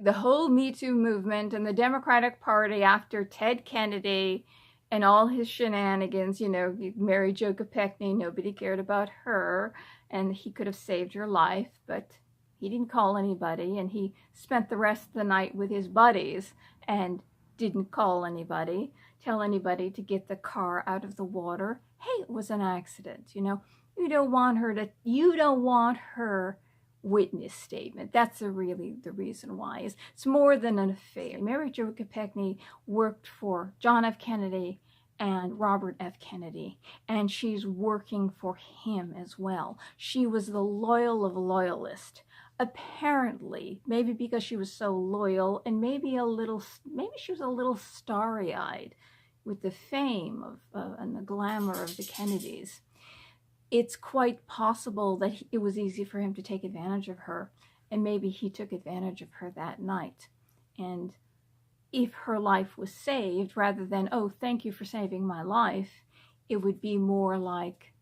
The whole Me Too movement and the Democratic Party after Ted Kennedy and all his shenanigans, you know, Mary Jo Kopechne, nobody cared about her, and he could have saved her life, but he didn't call anybody, and he spent the rest of the night with his buddies and didn't call anybody, tell anybody to get the car out of the water. Hey, it was an accident, you know. You don't want her witness statement. That's really the reason why. It's more than an affair. Mary Jo Kopechne worked for John F. Kennedy and Robert F. Kennedy, and she's working for him as well. She was the loyal of loyalists. Apparently, maybe because she was so loyal, and maybe she was a little starry-eyed with the fame of and the glamour of the Kennedys. It's quite possible that it was easy for him to take advantage of her, and maybe he took advantage of her that night. And if her life was saved, rather than, oh, thank you for saving my life, it would be more like,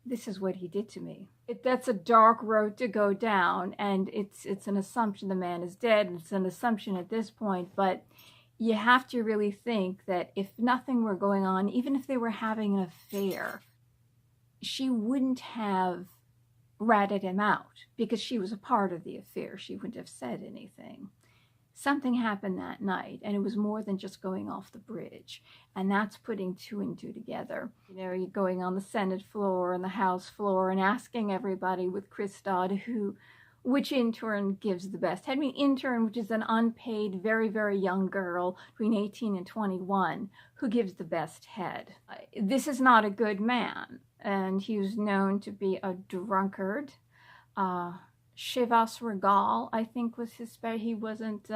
this is what he did to me. That's a dark road to go down, and it's an assumption the man is dead, and it's an assumption at this point, but you have to really think that if nothing were going on, even if they were having an affair, she wouldn't have ratted him out because she was a part of the affair. She wouldn't have said anything. Something happened that night, and it was more than just going off the bridge. And that's putting two and two together. You know, you're going on the Senate floor and the House floor and asking everybody with Chris Dodd which intern gives the best head. I mean, intern, which is an unpaid, very, very young girl between 18 and 21, who gives the best head. This is not a good man, and he was known to be a drunkard. Chivas Regal, I think, was his he wasn't,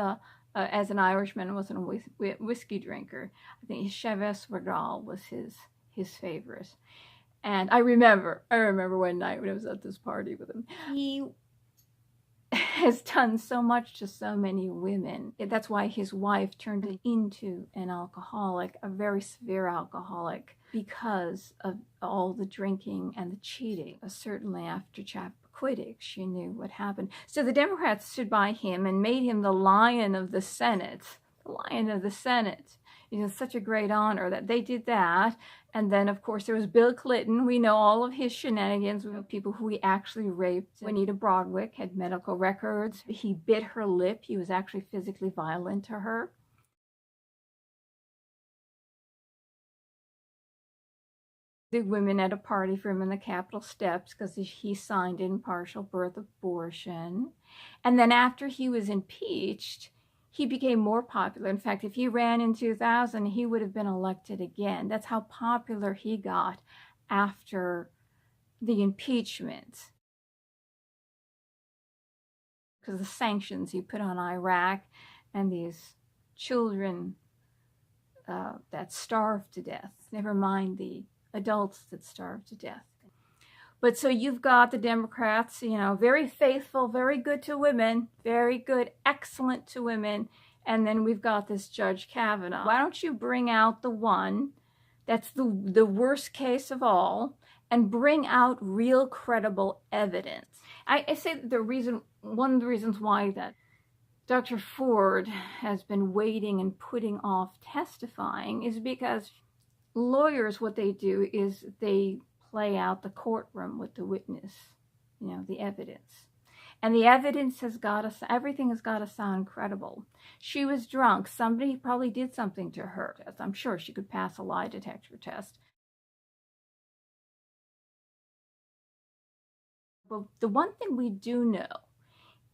as an Irishman, wasn't a whiskey drinker. I think Chivas Regal was his favorite. And I remember one night when I was at this party with him. He has done so much to so many women. That's why his wife turned into an alcoholic, a very severe alcoholic, because of all the drinking and the cheating. Certainly after Chappaquiddick, she knew what happened. So the Democrats stood by him and made him the lion of the Senate. The lion of the Senate. It was such a great honor that they did that. And then, of course, there was Bill Clinton. We know all of his shenanigans. We know people who he actually raped. Juanita Broadwick had medical records. He bit her lip. He was actually physically violent to her. The women at a party for him in the Capitol steps because he signed in partial birth abortion. And then after he was impeached, he became more popular. In fact, if he ran in 2000, he would have been elected again. That's how popular he got after the impeachment. Because the sanctions he put on Iraq and these children that starved to death, never mind the adults that starved to death. But so you've got the Democrats, you know, very faithful, very good to women, very good, excellent to women. And then we've got this Judge Kavanaugh. Why don't you bring out the one that's the worst case of all and bring out real credible evidence? I say one of the reasons why that Dr. Ford has been waiting and putting off testifying is because lawyers, what they do is they play out the courtroom with the witness, you know, the evidence. And the evidence everything has got to sound credible. She was drunk. Somebody probably did something to her. I'm sure she could pass a lie detector test. But the one thing we do know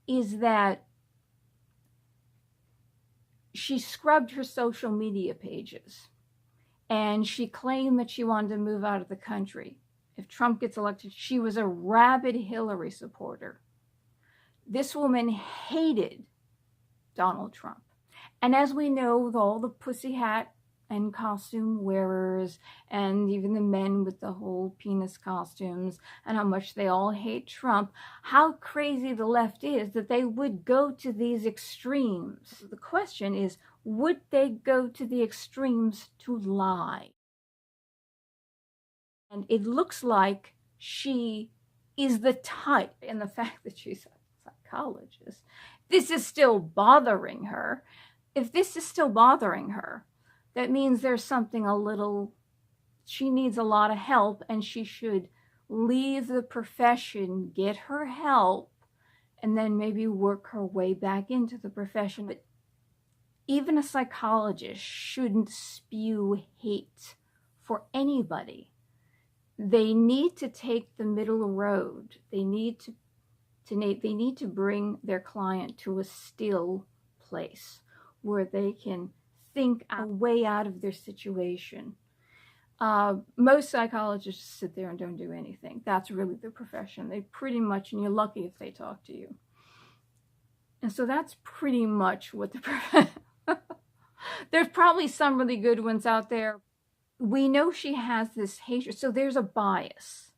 is that she scrubbed her social media pages. And she claimed that she wanted to move out of the country. If Trump gets elected, she was a rabid Hillary supporter. This woman hated Donald Trump. And as we know, with all the pussy hat and costume wearers, and even the men with the whole penis costumes, and how much they all hate Trump, how crazy the left is that they would go to these extremes. The question is, would they go to the extremes to lie? And it looks like she is the type, and the fact that she's a psychologist. This is still bothering her. If this is still bothering her, that means there's something she needs a lot of help, and she should leave the profession, get her help, and then maybe work her way back into the profession. But even a psychologist shouldn't spew hate for anybody. They need to take the middle road. They need to bring their client to a still place where they can think a way out of their situation. Most psychologists sit there and don't do anything. That's really their profession. They pretty much, and you're lucky if they talk to you. And so that's pretty much what the profession. There's probably some really good ones out there. We know she has this hatred, so there's a bias.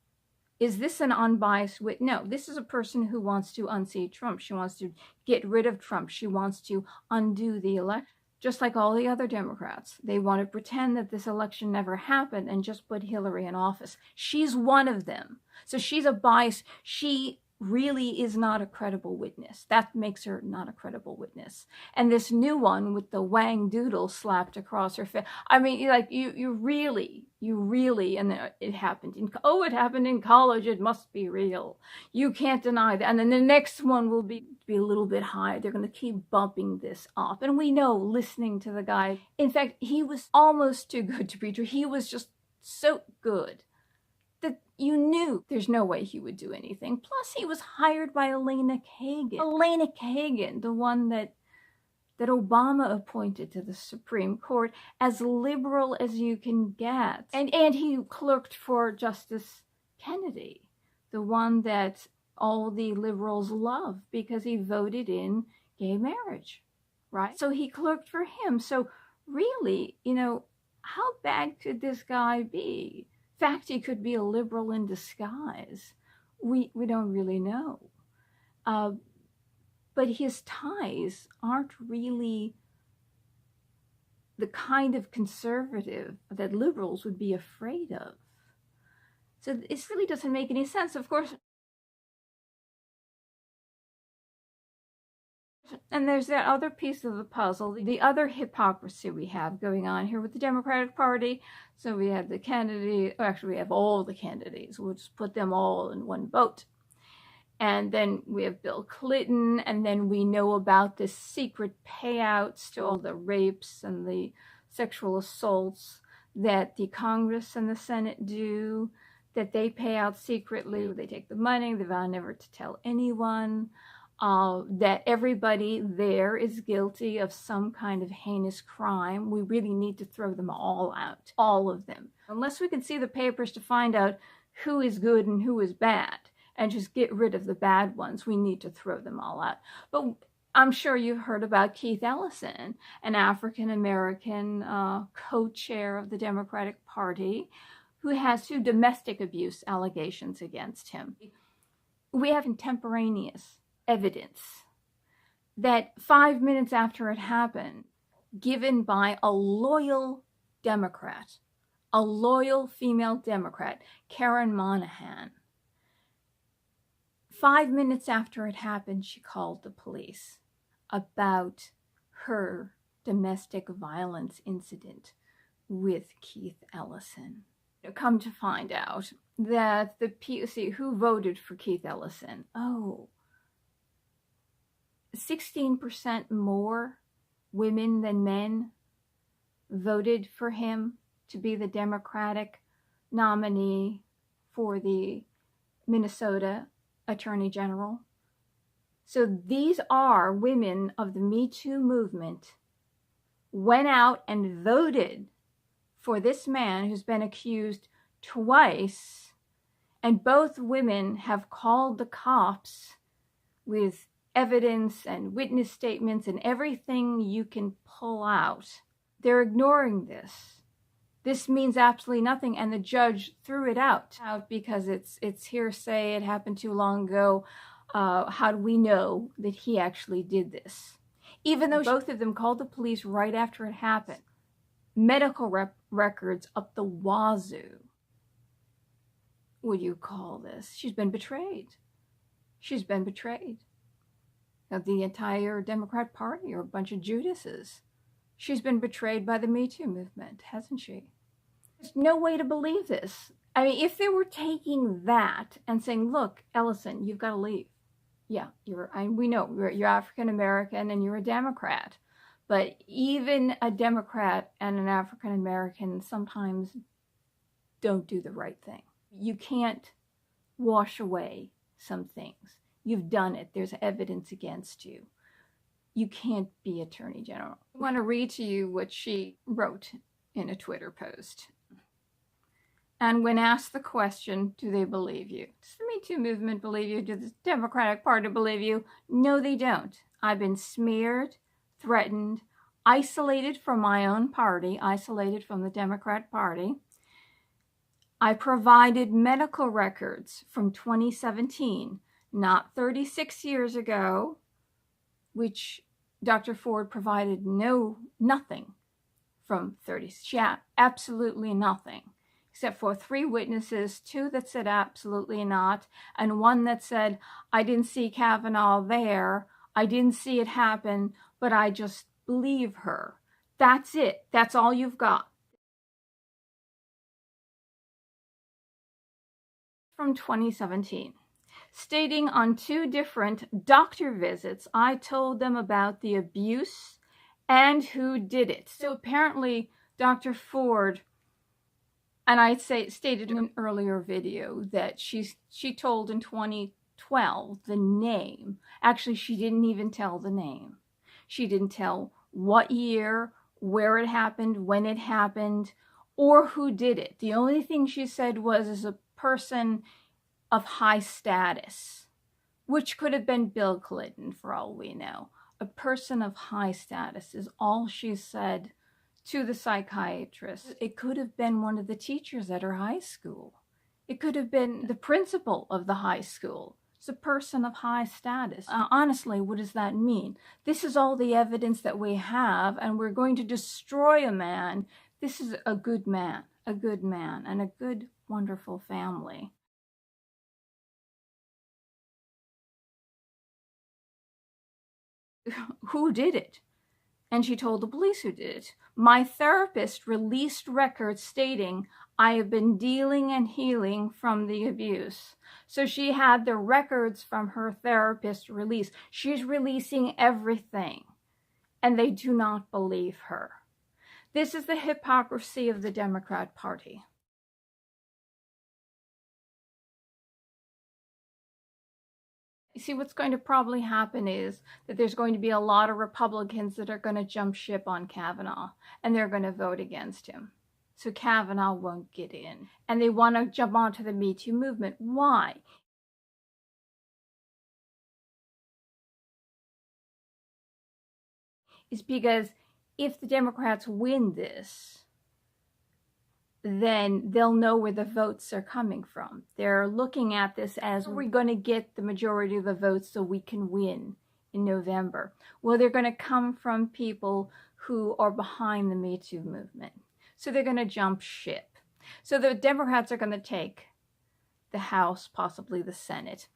Is this an unbiased witness? No, this is a person who wants to unseat Trump. She wants to get rid of Trump. She wants to undo the election. Just like all the other Democrats, they want to pretend that this election never happened and just put Hillary in office. She's one of them. So she's a bias. She really is not a credible witness. That makes her not a credible witness. And this new one with the Wang doodle slapped across her face. I mean, like you really, and then it happened it happened in college. It must be real. You can't deny that. And then the next one will be a little bit higher. They're going to keep bumping this up. And we know, listening to the guy, in fact, he was almost too good to be true. He was just so good that you knew there's no way he would do anything. Plus, he was hired by Elena Kagan. Elena Kagan, the one that Obama appointed to the Supreme Court, as liberal as you can get. And he clerked for Justice Kennedy, the one that all the liberals love because he voted in gay marriage, right? So he clerked for him. So really, how bad could this guy be? In fact, he could be a liberal in disguise. We don't really know. But his ties aren't really the kind of conservative that liberals would be afraid of. So it really doesn't make any sense. Of course, and there's that other piece of the puzzle, the other hypocrisy we have going on here with the Democratic Party. So we have the candidate, actually we have all the candidates. We'll just put them all in one boat. And then we have Bill Clinton, and then we know about the secret payouts to all the rapes and the sexual assaults that the Congress and the Senate do, that they pay out secretly. They take the money, they vow never to tell anyone. That everybody there is guilty of some kind of heinous crime. We really need to throw them all out, all of them. Unless we can see the papers to find out who is good and who is bad, and just get rid of the bad ones, we need to throw them all out. But I'm sure you've heard about Keith Ellison, an African-American co-chair of the Democratic Party, who has 2 domestic abuse allegations against him. We have contemporaneous evidence that 5 minutes after it happened, given by a loyal Democrat, a loyal female Democrat, Karen Monahan, 5 minutes after it happened, she called the police about her domestic violence incident with Keith Ellison. Come to find out that the POC, who voted for Keith Ellison? 16% more women than men voted for him to be the Democratic nominee for the Minnesota Attorney General. So these are women of the Me Too movement, went out and voted for this man who's been accused twice, and both women have called the cops with evidence and witness statements and everything you can pull out. They're ignoring this. This means absolutely nothing, and the judge threw it out because it's hearsay, it happened too long ago. How do we know that he actually did this? Even though both of them called the police right after it happened. Medical records up the wazoo. What do you call this? She's been betrayed. She's been betrayed. The entire Democrat Party are a bunch of Judases. She's been betrayed by the Me Too movement, hasn't she? There's no way to believe this. I mean, if they were taking that and saying, look, Ellison, you've got to leave. Yeah, we know you're African American and you're a Democrat. But even a Democrat and an African American sometimes don't do the right thing. You can't wash away some things. You've done it. There's evidence against you. You can't be Attorney General. I want to read to you what she wrote in a Twitter post. And when asked the question, do they believe you? Does the Me Too movement believe you? Does the Democratic Party believe you? No, they don't. I've been smeared, threatened, isolated from my own party, isolated from the Democrat Party. I provided medical records from 2017, not 36 years ago, which Dr. Ford provided nothing from 30. Yeah, absolutely nothing, except for 3 witnesses, 2 that said absolutely not, and 1 that said, I didn't see Kavanaugh there, I didn't see it happen, but I just believe her. That's it. That's all you've got. From 2017, stating on 2 different doctor visits, I told them about the abuse and who did it. So apparently Dr. Ford, and I stated in an earlier video that she told in 2012 the name. Actually, she didn't even tell the name. She didn't tell what year, where it happened, when it happened, or who did it. The only thing she said was as a person of high status, which could have been Bill Clinton for all we know. A person of high status is all she said to the psychiatrist. It could have been one of the teachers at her high school. It could have been the principal of the high school. It's a person of high status. Honestly, what does that mean? This is all the evidence that we have, and we're going to destroy a man. This is a good man, and a good, wonderful family. Who did it? And she told the police who did it. My therapist released records stating I have been dealing and healing from the abuse. So she had the records from her therapist released. She's releasing everything, and they do not believe her. This is the hypocrisy of the Democrat Party. You see, what's going to probably happen is that there's going to be a lot of Republicans that are going to jump ship on Kavanaugh, and they're going to vote against him. So Kavanaugh won't get in. And they want to jump onto the Me Too movement. Why? It's because if the Democrats win this, then they'll know where the votes are coming from. They're looking at this as, we're going to get the majority of the votes so we can win in November. Well, they're going to come from people who are behind the Me Too movement. So they're going to jump ship. So the Democrats are going to take the House, possibly the Senate.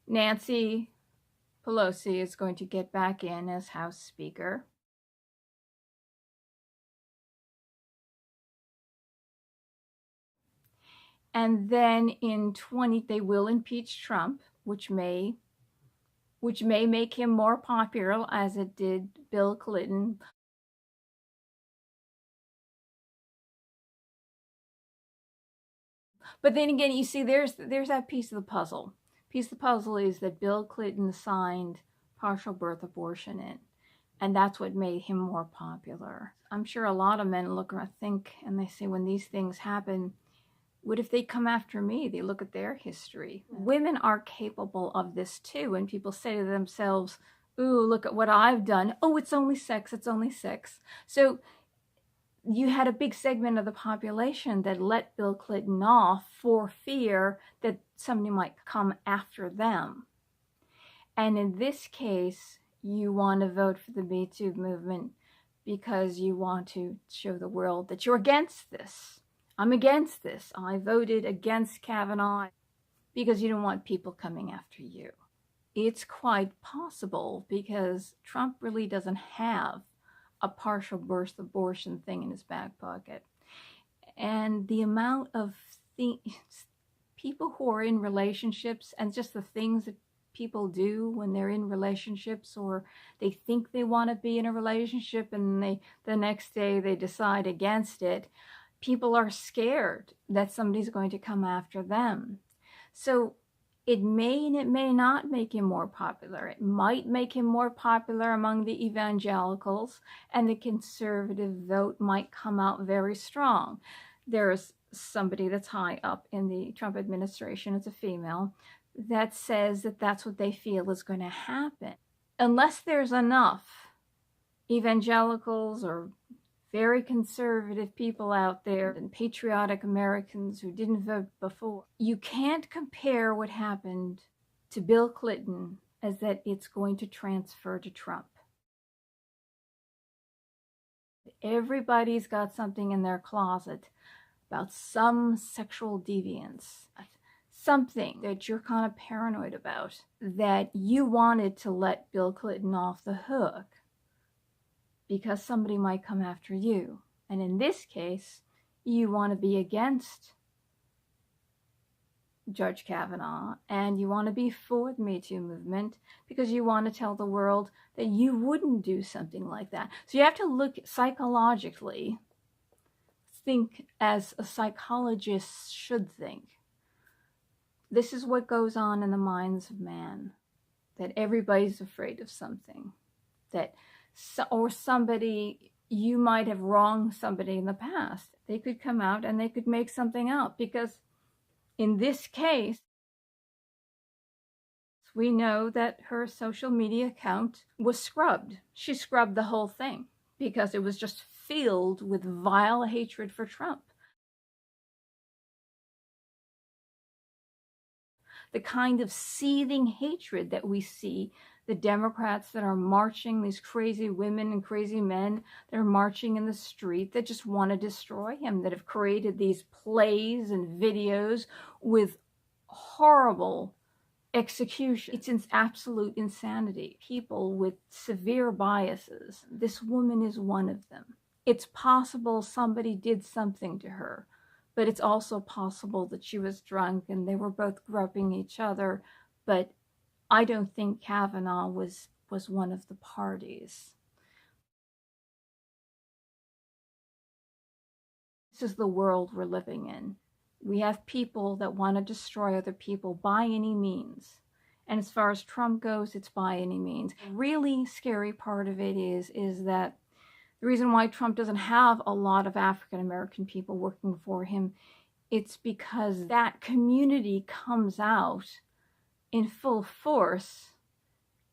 Nancy Pelosi is going to get back in as House Speaker. And then in they will impeach Trump, which may make him more popular as it did Bill Clinton. But then again, you see, there's that piece of the puzzle. Piece of the puzzle is that Bill Clinton signed partial birth abortion in, and that's what made him more popular. I'm sure a lot of men look and think, and they say, when these things happen, what if they come after me? They look at their history. Women are capable of this too. And people say to themselves, ooh, look at what I've done. Oh, it's only sex. It's only sex. So you had a big segment of the population that let Bill Clinton off for fear that somebody might come after them. And in this case, you want to vote for the Me Too movement because you want to show the world that you're against this. I'm against this. I voted against Kavanaugh because you don't want people coming after you. it's quite possible, because Trump really doesn't have a partial birth abortion thing in his back pocket. And the amount of people who are in relationships, and just the things that people do when they're in relationships, or they think they want to be in a relationship and the next day they decide against it, people are scared that somebody's going to come after them. So it may and it may not make him more popular. It might make him more popular among the evangelicals, and the conservative vote might come out very strong. There's somebody that's high up in the Trump administration, it's a female, that says that that's what they feel is going to happen. Unless there's enough evangelicals or very conservative people out there and patriotic Americans who didn't vote before, you can't compare what happened to Bill Clinton as that it's going to transfer to Trump. Everybody's got something in their closet about some sexual deviance, something that you're kind of paranoid about, that you wanted to let Bill Clinton off the hook because somebody might come after you. And in this case, you want to be against Judge Kavanaugh, and you want to be for the Me Too movement because you want to tell the world that you wouldn't do something like that. So you have to look psychologically, think as a psychologist should think. This is what goes on in the minds of man, that everybody's afraid of something, that or somebody, you might have wronged somebody in the past. They could come out and they could make something out, because in this case, we know that her social media account was scrubbed. She scrubbed the whole thing because it was just filled with vile hatred for Trump. The kind of seething hatred that we see, the Democrats that are marching, these crazy women and crazy men that are marching in the street that just want to destroy him, that have created these plays and videos with horrible execution. It's absolute insanity. People with severe biases. This woman is one of them. It's possible somebody did something to her, but it's also possible that she was drunk and they were both groping each other. But I don't think Kavanaugh was one of the parties. This is the world we're living in. We have people that want to destroy other people by any means. And as far as Trump goes, it's by any means. The really scary part of it is that the reason why Trump doesn't have a lot of African American people working for him, it's because that community comes out in full force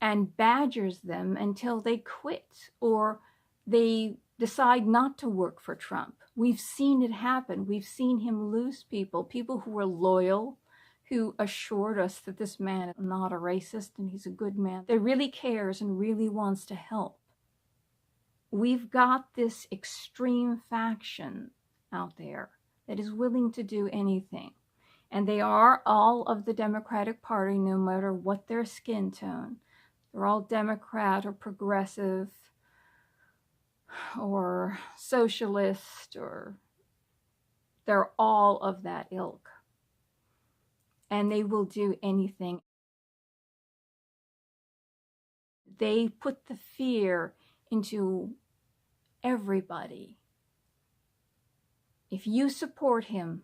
and badgers them until they quit or they decide not to work for Trump. We've seen it happen. We've seen him lose people who were loyal, who assured us that this man is not a racist and he's a good man, that really cares and really wants to help. We've got this extreme faction out there that is willing to do anything. And they are all of the Democratic Party, no matter what their skin tone. They're all Democrat or progressive or socialist, or they're all of that ilk. And they will do anything. They put the fear into everybody. If you support him,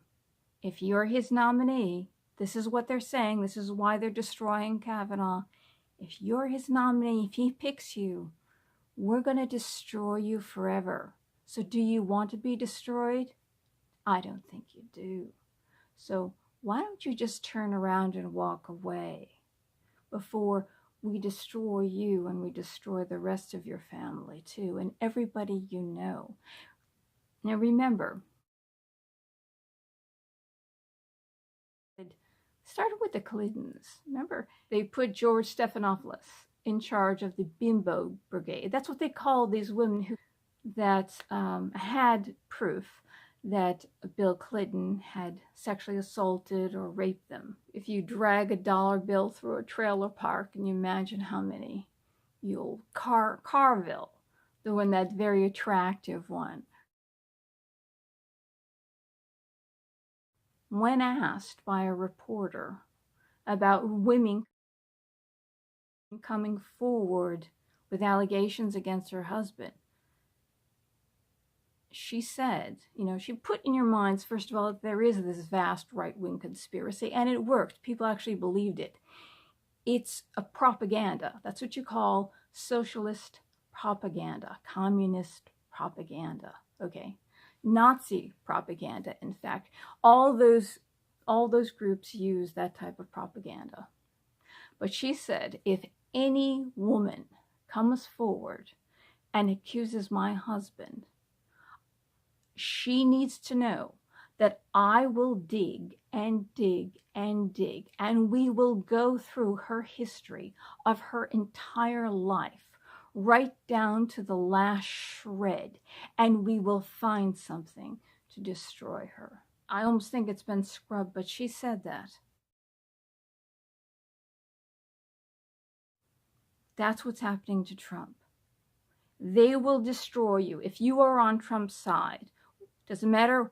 if you're his nominee, this is what they're saying. This is why they're destroying Kavanaugh. If you're his nominee, if he picks you, we're going to destroy you forever. So do you want to be destroyed? I don't think you do. So why don't you just turn around and walk away before we destroy you and we destroy the rest of your family too, and everybody you know. Now remember, it started with the Clintons. Remember, they put George Stephanopoulos in charge of the Bimbo Brigade. That's what they called these women who that had proof that Bill Clinton had sexually assaulted or raped them. If you drag a dollar bill through a trailer park, and you imagine how many, you'll Carville, the one, that very attractive one. When asked by a reporter about women coming forward with allegations against her husband, she said, she put in your minds, first of all, that there is this vast right-wing conspiracy, and it worked. People actually believed it. It's a propaganda. That's what you call socialist propaganda, communist propaganda, okay? Nazi propaganda, in fact. All those groups use that type of propaganda. But she said, if any woman comes forward and accuses my husband, she needs to know that I will dig and dig and dig, and we will go through her history of her entire life, right down to the last shred, and we will find something to destroy her. I almost think it's been scrubbed, but she said that. That's what's happening to Trump. They will destroy you. If you are on Trump's side, doesn't matter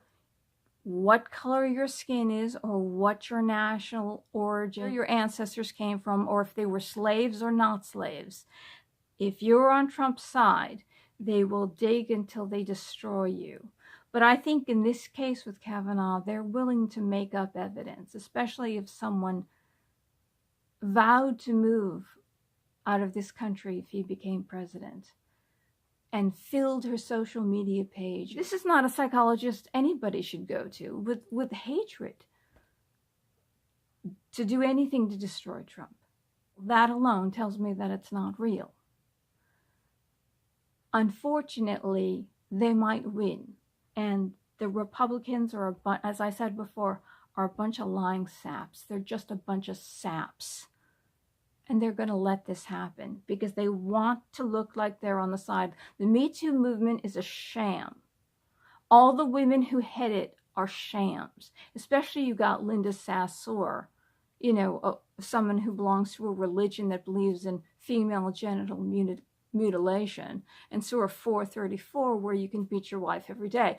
what color your skin is, or what your national origin, or your ancestors came from, or if they were slaves or not slaves. If you're on Trump's side, they will dig until they destroy you. But I think in this case with Kavanaugh, they're willing to make up evidence, especially if someone vowed to move out of this country if he became president, and filled her social media page. This is not a psychologist anybody should go to with hatred to do anything to destroy Trump. That alone tells me that it's not real. Unfortunately, they might win. And the Republicans are, as I said before, are a bunch of lying saps. They're just a bunch of saps. And they're going to let this happen because they want to look like they're on the side. The Me Too movement is a sham. All the women who head it are shams. Especially you got Linda Sarsour, someone who belongs to a religion that believes in female genital mutilation, and Surah 434, where you can beat your wife every day.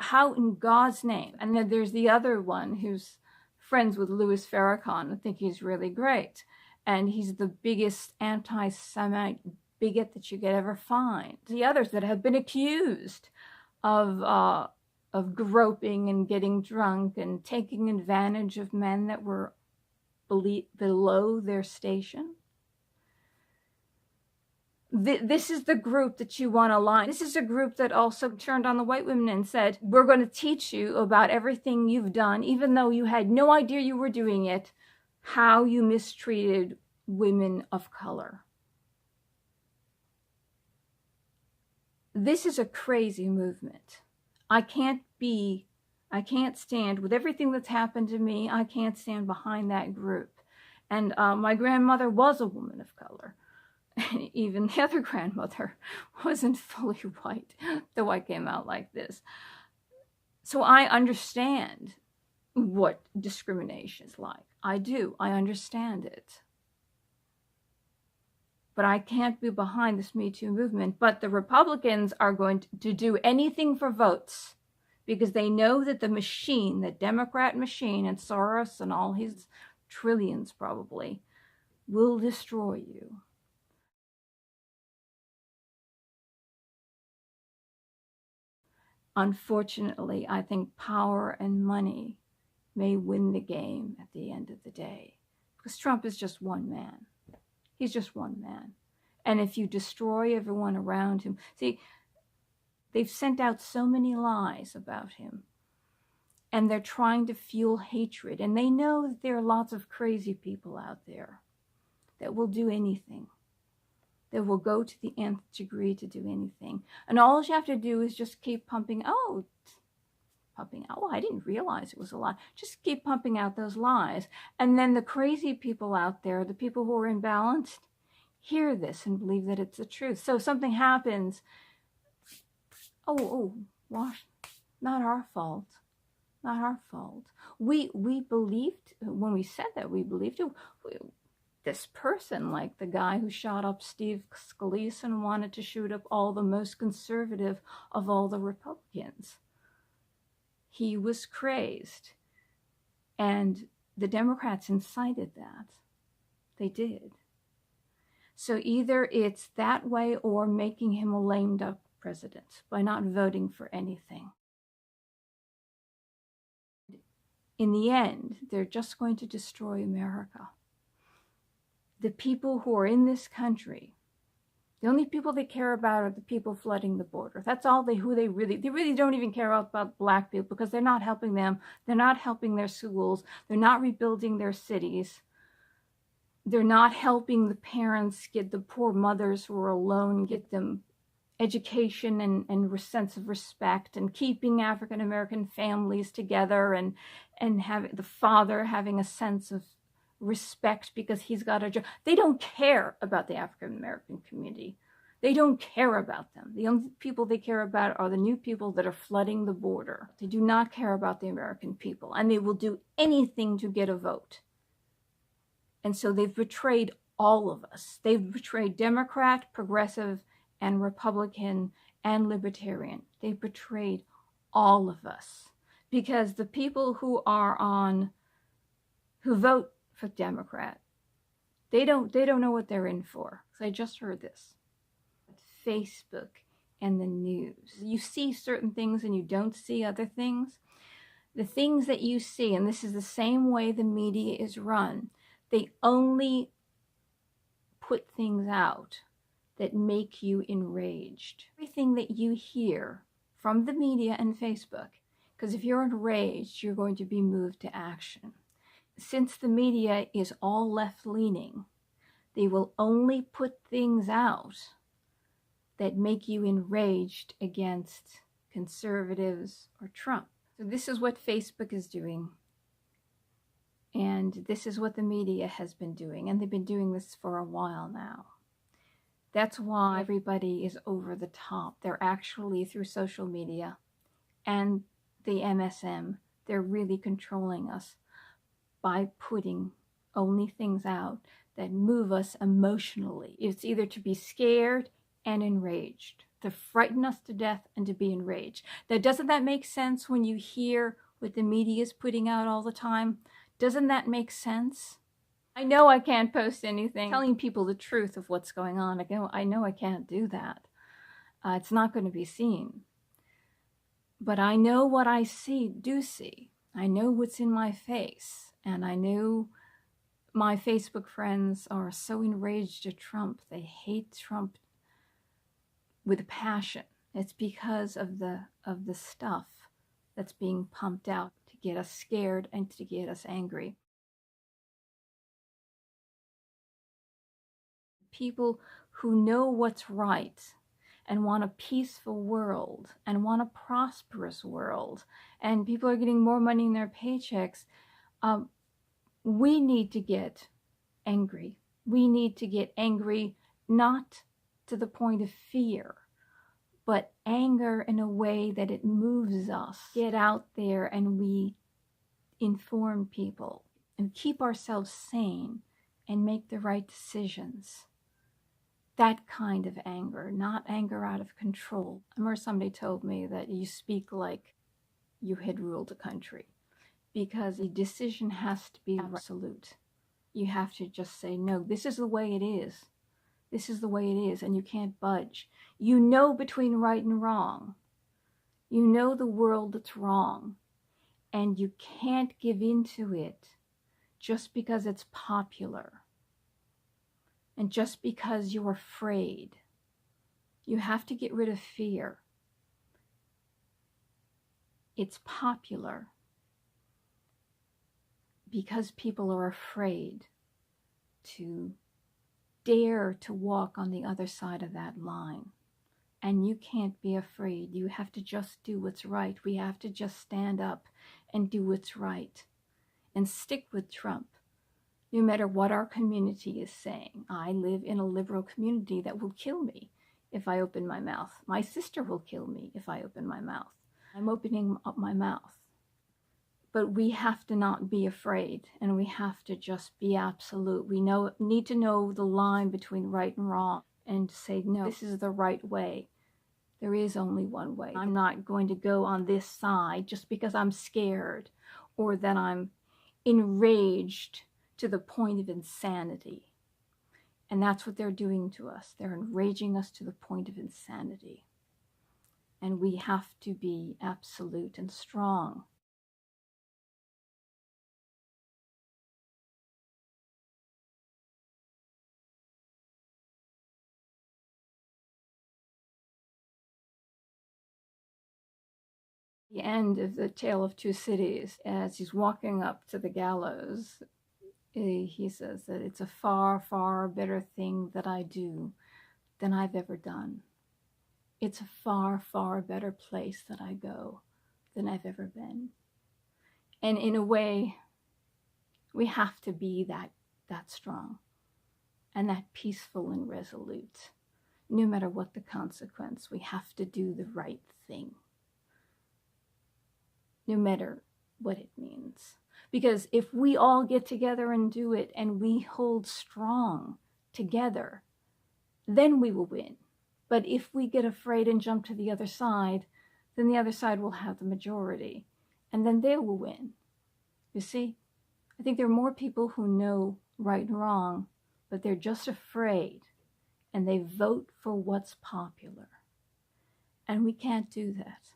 How in God's name? And then there's the other one who's friends with Louis Farrakhan. I think he's really great. And he's the biggest anti-Semite bigot that you could ever find. The others that have been accused of groping and getting drunk and taking advantage of men that were below their station. This is the group that you want to line. This is a group that also turned on the white women and said, we're going to teach you about everything you've done, even though you had no idea you were doing it, how you mistreated women of color. This is a crazy movement. I can't stand, with everything that's happened to me, I can't stand behind that group. And my grandmother was a woman of color. And even the other grandmother wasn't fully white, though I came out like this. So I understand what discrimination is like. I do. I understand it. But I can't be behind this Me Too movement. But the Republicans are going to do anything for votes because they know that the machine, the Democrat machine, and Soros and all his trillions probably, will destroy you. Unfortunately, I think power and money may win the game at the end of the day. Because Trump is just one man. He's just one man. And if you destroy everyone around him... See, they've sent out so many lies about him. And they're trying to fuel hatred. And they know that there are lots of crazy people out there that will do anything. That will go to the nth degree to do anything. And all you have to do is just keep pumping. Oh, I didn't realize it was a lie. Just keep pumping out those lies. And then the crazy people out there, the people who are imbalanced, hear this and believe that it's the truth. So something happens. Wash. Not our fault. Not our fault. We believed, when we said that, we believed it. This person, like the guy who shot up Steve Scalise and wanted to shoot up all the most conservative of all the Republicans. He was crazed. And the Democrats incited that. They did. So either it's that way or making him a lame duck president by not voting for anything. In the end, they're just going to destroy America. The people who are in this country, the only people they care about are the people flooding the border. That's all they really don't even care about black people, because they're not helping them. They're not helping their schools. They're not rebuilding their cities. They're not helping the parents, get the poor mothers who are alone, get them education and sense of respect, and keeping African American families together, and having the father having a sense of respect because he's got a job. They don't care about the African American community. They don't care about them. The only people they care about are the new people that are flooding the border. They do not care about the American people, and they will do anything to get a vote. And so they've betrayed all of us. They've betrayed Democrat, progressive, and Republican, and Libertarian. They've betrayed all of us, because the people who vote for Democrat, they don't know what they're in for. So I just heard this. Facebook and the news. You see certain things and you don't see other things. The things that you see, and this is the same way the media is run, they only put things out that make you enraged. Everything that you hear from the media and Facebook, because if you're enraged, you're going to be moved to action. Since the media is all left-leaning, they will only put things out that make you enraged against conservatives or Trump. So this is what Facebook is doing. And this is what the media has been doing. And they've been doing this for a while now. That's why everybody is over the top. They're actually, through social media and the MSM, they're really controlling us by putting only things out that move us emotionally. It's either to be scared and enraged, to frighten us to death and to be enraged. Now, doesn't that make sense when you hear what the media is putting out all the time? Doesn't that make sense? I know I can't post anything telling people the truth of what's going on. I know I can't do that. It's not going to be seen. But I know what I do see. I know what's in my face. And I know my Facebook friends are so enraged at Trump. They hate Trump with a passion. It's because of the stuff that's being pumped out to get us scared and to get us angry. People who know what's right and want a peaceful world and want a prosperous world, and people are getting more money in their paychecks, we need to get angry. We need to get angry, not to the point of fear, but anger in a way that it moves us. Get out there and we inform people and keep ourselves sane and make the right decisions. That kind of anger, not anger out of control. I remember somebody told me that you speak like you had ruled a country, because a decision has to be absolute. You have to just say, no, this is the way it is. This is the way it is, and you can't budge. You know between right and wrong. You know the world that's wrong, and you can't give into it just because it's popular. And just because you're afraid. You have to get rid of fear. It's popular because people are afraid to dare to walk on the other side of that line. And you can't be afraid. You have to just do what's right. We have to just stand up and do what's right and stick with Trump. No matter what our community is saying. I live in a liberal community that will kill me if I open my mouth. My sister will kill me if I open my mouth. I'm opening up my mouth. But we have to not be afraid, and we have to just be absolute. We need to know the line between right and wrong, and say, no, this is the right way. There is only one way. I'm not going to go on this side just because I'm scared, or that I'm enraged to the point of insanity. And that's what they're doing to us. They're enraging us to the point of insanity. And we have to be absolute and strong. The end of the Tale of Two Cities, as he's walking up to the gallows, he says that it's a far, far better thing that I do than I've ever done. It's a far, far better place that I go than I've ever been. And in a way, we have to be that strong and that peaceful and resolute. No matter what the consequence, we have to do the right thing. No matter what it means. Because if we all get together and do it, and we hold strong together, then we will win. But if we get afraid and jump to the other side, then the other side will have the majority, and then they will win. You see, I think there are more people who know right and wrong, but they're just afraid, and they vote for what's popular. And we can't do that.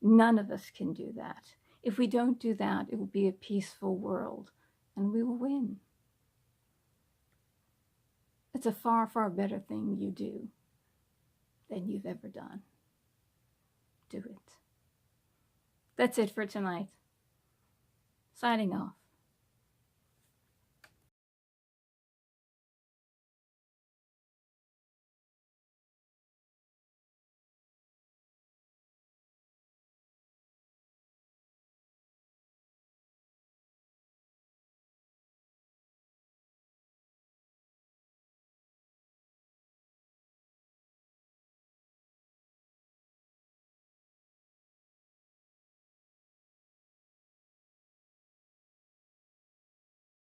None of us can do that. If we don't do that, it will be a peaceful world, and we will win. It's a far, far better thing you do than you've ever done. Do it. That's it for tonight. Signing off.